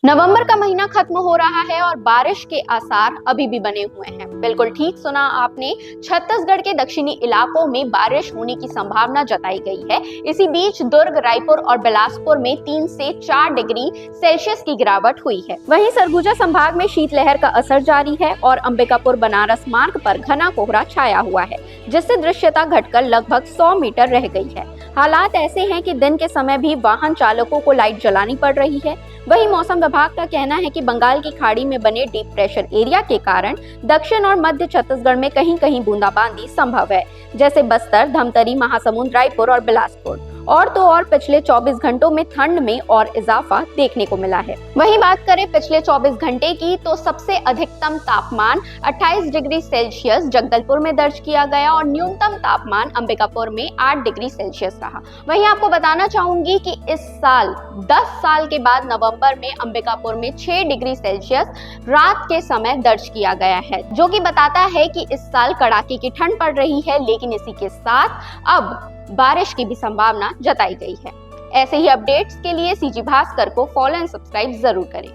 नवंबर का महीना खत्म हो रहा है और बारिश के आसार अभी भी बने हुए हैं। बिल्कुल ठीक सुना आपने, छत्तीसगढ़ के दक्षिणी इलाकों में बारिश होने की संभावना जताई गई है। इसी बीच दुर्ग, रायपुर और बिलासपुर में 3 से 4 डिग्री सेल्सियस की गिरावट हुई है। वहीं सरगुजा संभाग में शीतलहर का असर जारी है और अंबिकापुर बनारस मार्ग पर घना कोहरा छाया हुआ है, जिससे दृश्यता घटकर लगभग 100 मीटर रह गई है। हालात ऐसे हैं कि दिन के समय भी वाहन चालकों को लाइट जलानी पड़ रही है। वहीं मौसम विभाग का कहना है कि बंगाल की खाड़ी में बने डीप प्रेशर एरिया के कारण दक्षिण और मध्य छत्तीसगढ़ में कहीं-कहीं बूंदाबांदी संभव है, जैसे बस्तर, धमतरी, महासमुंद, रायपुर और बिलासपुर। और तो और पिछले 24 घंटों में ठंड में और इजाफा देखने को मिला है। वहीं बात करें पिछले 24 घंटे की, तो सबसे अधिकतम तापमान 28 डिग्री सेल्सियस जगदलपुर में दर्ज किया गया और न्यूनतम तापमान अंबिकापुर में 8 डिग्री सेल्सियस रहा। वहीं आपको बताना चाहूंगी कि इस साल 10 साल के बाद नवंबर में अंबिकापुर में 6 डिग्री सेल्सियस रात के समय दर्ज किया गया है, जो कि बताता है कि इस साल कड़ाके की ठंड पड़ रही है। लेकिन इसी के साथ अब बारिश की भी संभावना जताई गई है। ऐसे ही अपडेट्स के लिए सीजी भास्कर को फॉलो एंड सब्सक्राइब जरूर करें।